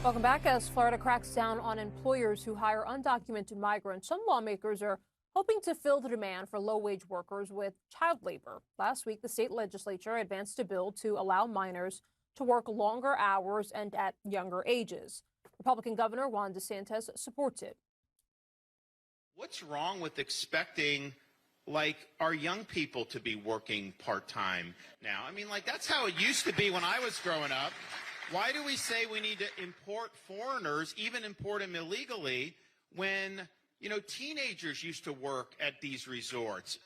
Welcome back. As Florida cracks down on employers who hire undocumented migrants, some lawmakers are hoping to fill the demand for low-wage workers with child labor. Last week, the state legislature advanced a bill to allow minors to work longer hours and at younger ages. Republican Governor Ron DeSantis supports it. What's wrong with expecting, our young people to be working part-time now? I mean, that's how it used to be when I was growing up. Why do we say we need to import foreigners, even import them illegally, when, teenagers used to work at these resorts?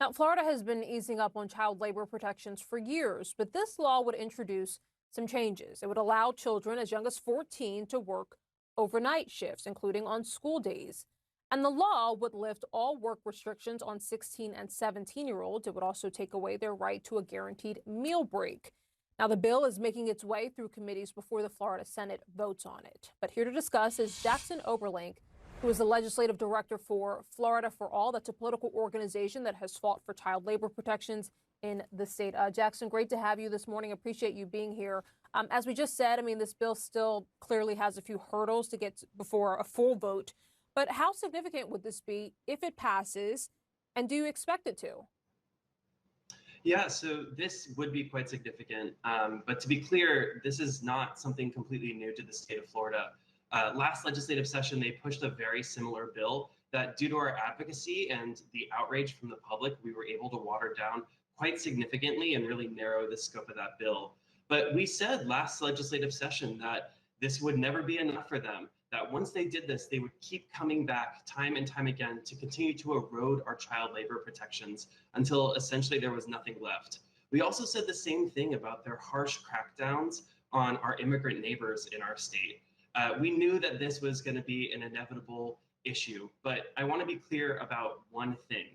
Now, Florida has been easing up on child labor protections for years, but this law would introduce some changes. It would allow children as young as 14 to work overnight shifts, including on school days. And the law would lift all work restrictions on 16 and 17-year-olds. It would also take away their right to a guaranteed meal break. Now, the bill is making its way through committees before the Florida Senate votes on it. But here to discuss is Jackson Oberlink, who is the legislative director for Florida for All. That's a political organization that has fought for child labor protections in the state. Jackson, great to have you this morning. Appreciate you being here. As we just said, this bill still clearly has a few hurdles to get before a full vote. But how significant would this be if it passes? And do you expect it to? Yeah, so this would be quite significant. But to be clear, this is not something completely new to the state of Florida. Last legislative session, they pushed a very similar bill that, due to our advocacy and the outrage from the public, we were able to water down quite significantly and really narrow the scope of that bill. But we said last legislative session that this would never be enough for them, that once they did this, they would keep coming back time and time again to continue to erode our child labor protections until essentially there was nothing left. We also said the same thing about their harsh crackdowns on our immigrant neighbors in our state. We knew that this was going to be an inevitable issue, but I want to be clear about one thing,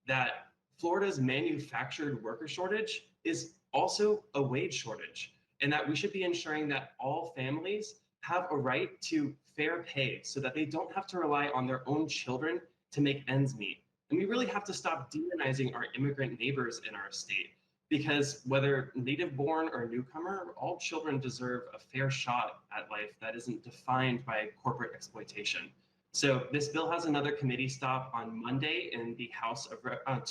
that Florida's manufactured worker shortage is also a wage shortage, and that we should be ensuring that all families have a right to fair pay so that they don't have to rely on their own children to make ends meet. And we really have to stop demonizing our immigrant neighbors in our state, because whether native born or newcomer, all children deserve a fair shot at life that isn't defined by corporate exploitation. So this bill has another committee stop on Monday in the on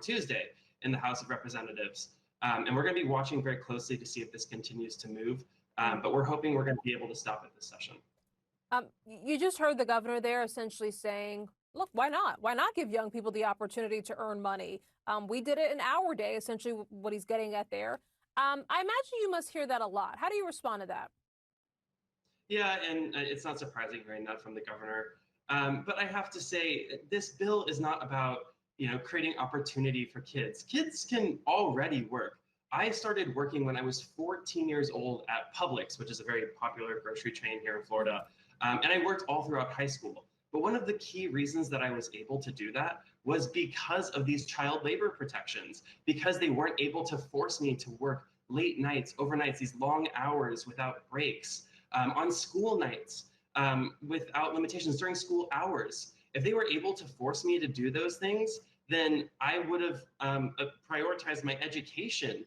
Tuesday in the House of Representatives. And we're going to be watching very closely to see if this continues to move. But we're hoping we're going to be able to stop it this session. You just heard the governor there essentially saying, look, why not? Why not give young people the opportunity to earn money? We did it in our day, essentially what he's getting at there. I imagine you must hear that a lot. How do you respond to that? Yeah, and it's not surprising hearing that from the governor. But I have to say, this bill is not about creating opportunity for kids. Kids can already work. I started working when I was 14 years old at Publix, which is a very popular grocery chain here in Florida. And I worked all throughout high school. But one of the key reasons that I was able to do that was because of these child labor protections, because they weren't able to force me to work late nights, overnights, these long hours without breaks, on school nights, without limitations during school hours. If they were able to force me to do those things, then I would have prioritized my education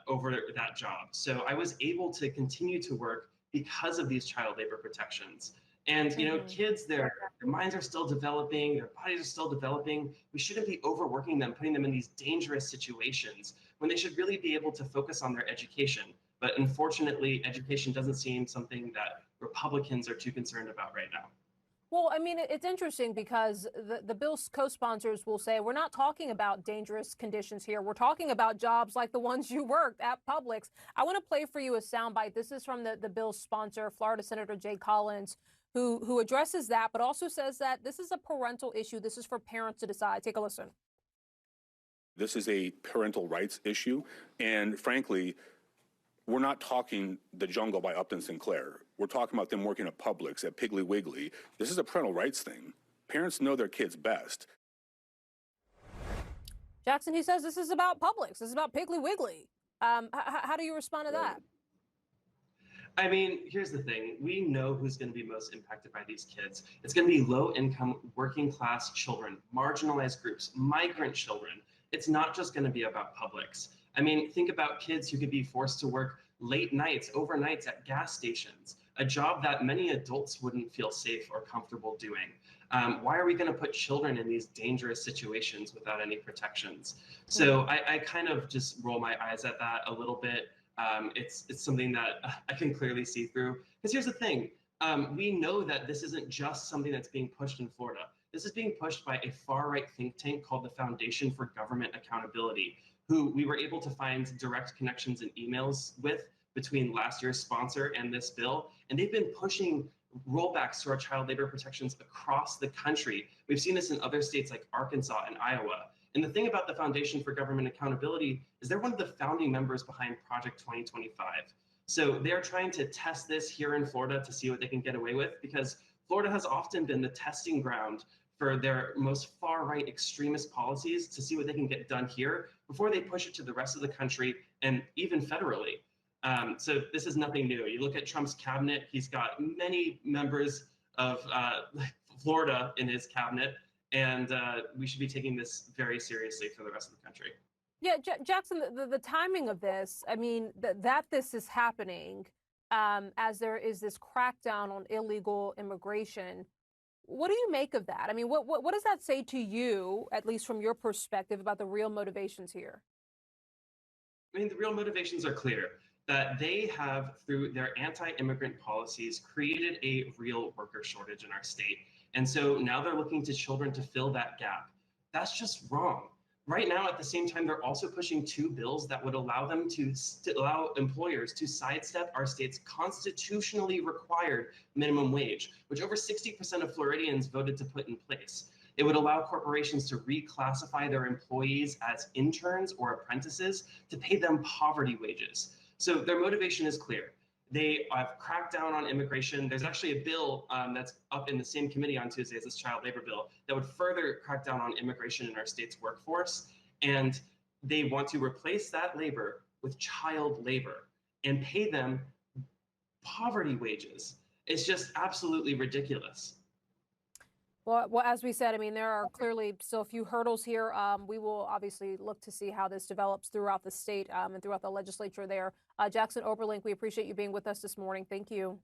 over that job. So I was able to continue to work because of these child labor protections. And kids, their minds are still developing, their bodies are still developing. We shouldn't be overworking them, putting them in these dangerous situations when they should really be able to focus on their education. But unfortunately, education doesn't seem something that Republicans are too concerned about right now. Well, it's interesting because the bill's co-sponsors will say, we're not talking about dangerous conditions here. We're talking about jobs like the ones you worked at Publix. I want to play for you a soundbite. This is from the bill's sponsor, Florida Senator Jay Collins, who addresses that, but also says that this is a parental issue. This is for parents to decide. Take a listen. This is a parental rights issue. And frankly, we're not talking the jungle by Upton Sinclair. We're talking about them working at Publix, at Piggly Wiggly. This is a parental rights thing. Parents know their kids best. Jackson, he says this is about Publix. This is about Piggly Wiggly. How do you respond to that? Here's the thing. We know who's going to be most impacted by these kids. It's going to be low-income, working-class children, marginalized groups, migrant children. It's not just going to be about Publix. Think about kids who could be forced to work late nights, overnights at gas stations, a job that many adults wouldn't feel safe or comfortable doing. Why are we going to put children in these dangerous situations without any protections? So I kind of just roll my eyes at that a little bit. It's something that I can clearly see through. Because here's the thing. We know that this isn't just something that's being pushed in Florida. This is being pushed by a far-right think tank called the Foundation for Government Accountability, who we were able to find direct connections and emails with between last year's sponsor and this bill. And they've been pushing rollbacks to our child labor protections across the country. We've seen this in other states like Arkansas and Iowa. And the thing about the Foundation for Government Accountability is they're one of the founding members behind Project 2025. So they're trying to test this here in Florida to see what they can get away with, because Florida has often been the testing ground for their most far-right extremist policies to see what they can get done here before they push it to the rest of the country and even federally. So this is nothing new. You look at Trump's cabinet, he's got many members of Florida in his cabinet, and we should be taking this very seriously for the rest of the country. Yeah, Jackson, the timing of this, I mean, that this is happening as there is this crackdown on illegal immigration. What do you make of that? I mean, what does that say to you, at least from your perspective, about the real motivations here? I mean, the real motivations are clear, that they have, through their anti-immigrant policies, created a real worker shortage in our state. And so now they're looking to children to fill that gap. That's just wrong. Right now, at the same time, they're also pushing two bills that would allow them to allow employers to sidestep our state's constitutionally required minimum wage, which over 60% of Floridians voted to put in place. It would allow corporations to reclassify their employees as interns or apprentices to pay them poverty wages. So their motivation is clear. They have cracked down on immigration. There's actually a bill that's up in the same committee on Tuesday as this child labor bill that would further crack down on immigration in our state's workforce. And they want to replace that labor with child labor and pay them poverty wages. It's just absolutely ridiculous. Well, as we said, I mean, there are clearly still a few hurdles here. We will obviously look to see how this develops throughout the state and throughout the legislature there. Jackson Oberlink, we appreciate you being with us this morning. Thank you.